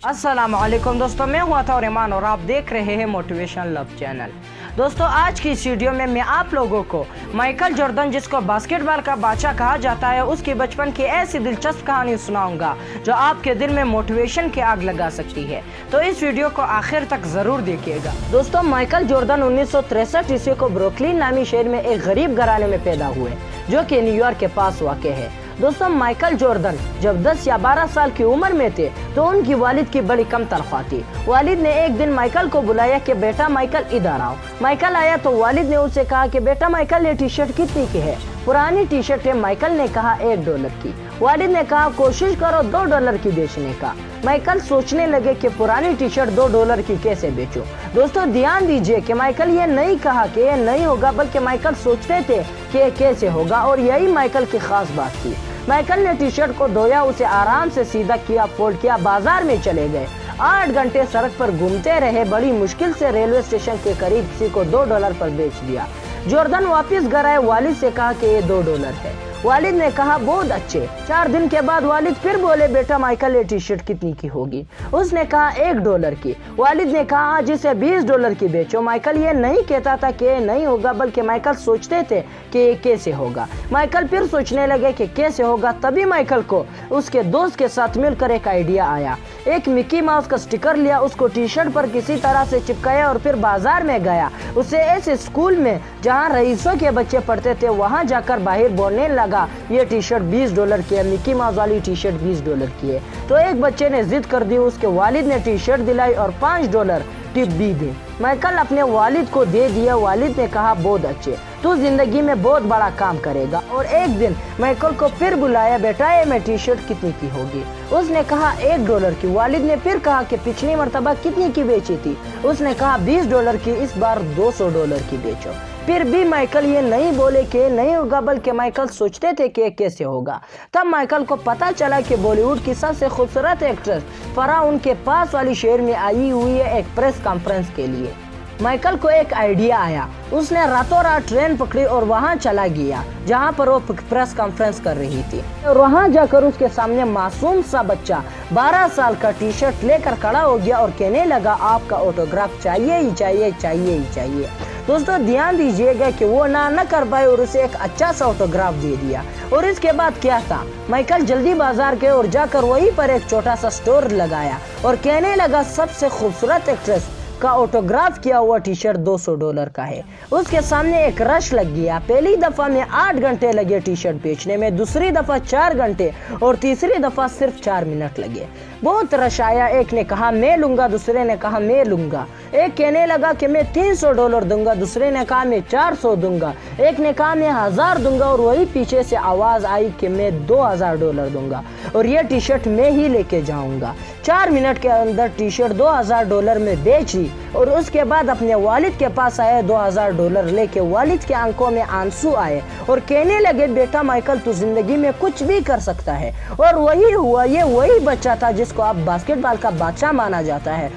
अस्सलामुअलैकुम दोस्तों, मैं हूं अता रहमान और आप देख रहे हैं मोटिवेशन लव चैनल। दोस्तों, आज की इस वीडियो में मैं आप लोगों को माइकल जॉर्डन, जिसको बास्केटबॉल का बादशाह कहा जाता है, उसकी बचपन की ऐसी दिलचस्प कहानी सुनाऊंगा जो आपके दिल में मोटिवेशन की आग लगा सकती है। तो इस वीडियो को आखिर तक जरूर देखिएगा। दोस्तों, माइकल जॉर्डन 1963 ईस्वी को ब्रुकलिन नामी शहर में एक गरीब घराने में पैदा हुए, जो कि न्यूयॉर्क के पास वाक़ है। दोस्तों, माइकल जॉर्डन जब 10 या 12 साल की उम्र में थे तो उनकी वालिद की बड़ी कम तनख्वाह थी। वालिद ने एक दिन माइकल को बुलाया कि बेटा माइकल इधर आओ। माइकल आया तो वालिद ने उसे कहा कि बेटा माइकल, ये टी शर्ट कितनी की है? पुरानी टी शर्ट है। माइकल ने कहा $1 की। वालिद ने कहा कोशिश करो $2 की बेचने का। माइकल सोचने लगे कि पुरानी टी शर्ट $2 की कैसे बेचूं। दोस्तों, ध्यान दीजिए कि माइकल ये नहीं कहा कि ये नहीं होगा, बल्कि माइकल सोचते थे कि ये कैसे होगा, और यही माइकल की खास बात थी। माइकल ने टी शर्ट को धोया, उसे आराम से सीधा किया, फोल्ड किया, बाजार में चले गए। 8 घंटे सड़क पर घूमते रहे। बड़ी मुश्किल से रेलवे स्टेशन के करीब किसी को $2 पर बेच दिया। जॉर्डन वापस घर आए, वालिद से कहा कि ये $2 है। वालिद ने कहा बहुत अच्छे। 4 दिन के बाद वालिद फिर बोले, बेटा माइकल, ये टी शर्ट कितनी की होगी? उसने कहा $1 की। वालिद ने कहा आज इसे $20 की बेचो। माइकल ये नहीं कहता था कि ये नहीं होगा, बल्कि माइकल सोचते थे कि ये कैसे होगा। माइकल फिर सोचने लगे कि कैसे होगा। तभी माइकल को उसके दोस्त के साथ मिलकर एक आइडिया आया। एक मिकी माउस का स्टिकर लिया, उसको टी शर्ट पर किसी तरह से चिपकाया और फिर बाजार में गया। उसे ऐसे स्कूल में जहाँ रईसों के बच्चे पढ़ते थे वहाँ जाकर बाहर बोलने लगा, ये टी शर्ट $20 की है, मिकी माउस वाली टी शर्ट $20 की है। तो एक बच्चे ने जिद कर दी, उसके वालिद ने टी शर्ट दिलाई और $5 टिप भी दी। माइकल अपने वालिद को दे दिया। वालिद ने कहा बहुत अच्छे, तू जिंदगी में बहुत बड़ा काम करेगा। और एक दिन माइकल को फिर बुलाया, बेटा ये मैं टी शर्ट कितनी की होगी? उसने कहा $1 की। वालिद ने फिर कहा कि पिछली मर्तबा कितनी की बेची थी? उसने कहा $20 की। इस बार $200 की बेचो। फिर भी माइकल ये नहीं बोले कि नहीं होगा, बल्कि माइकल सोचते थे कि कैसे होगा। तब माइकल को पता चला कि बॉलीवुड की सबसे खूबसूरत एक्ट्रेस फराह उनके पास वाली शहर में आई हुई है एक प्रेस कॉन्फ्रेंस के लिए। माइकल को एक आइडिया आया। उसने रातों रात ट्रेन पकड़ी और वहां चला गया जहां पर वो प्रेस कॉन्फ्रेंस कर रही थी। और वहां जाकर उसके सामने मासूम सा बच्चा 12 साल का टी शर्ट लेकर खड़ा हो गया और कहने लगा, आपका ऑटोग्राफ चाहिए ही चाहिए, चाहिए ही चाहिए। दोस्तों, ध्यान दीजिएगा कि वो ना कर पाए और उसे एक अच्छा सा ऑटोग्राफ दे दिया। और इसके बाद क्या था, माइकल जल्दी बाजार गए और जाकर वहीं पर एक छोटा सा स्टोर लगाया और कहने लगा, सबसे खूबसूरत एक्ट्रेस का ऑटोग्राफ किया हुआ टी शर्ट $200 का है। उसके सामने एक रश लग गया। पहली दफा में 8 घंटे लगे टी शर्ट बेचने में, दूसरी दफा 4 घंटे और तीसरी दफा सिर्फ 4 मिनट लगे। बहुत रश आया। एक ने कहा मैं लूंगा, दूसरे ने कहा मैं लूंगा। एक कहने लगा कि मैं $300 दूंगा, दूसरे ने कहा मैं $400 दूंगा, एक ने कहा मैं 1000 दूंगा, और वही पीछे से आवाज आई कि मैं $2000 दूंगा और ये टी शर्ट मैं ही लेके जाऊंगा। 4 मिनट के अंदर टी शर्ट $2000 में बेच ली और उसके बाद अपने वालिद के पास आए $2000 लेके। वालिद के आंखों में आंसू आए और कहने लगे, बेटा माइकल, तू जिंदगी में कुछ भी कर सकता है। और वही हुआ। ये वही बच्चा था जिसको अब बास्केटबॉल का बादशाह माना जाता है।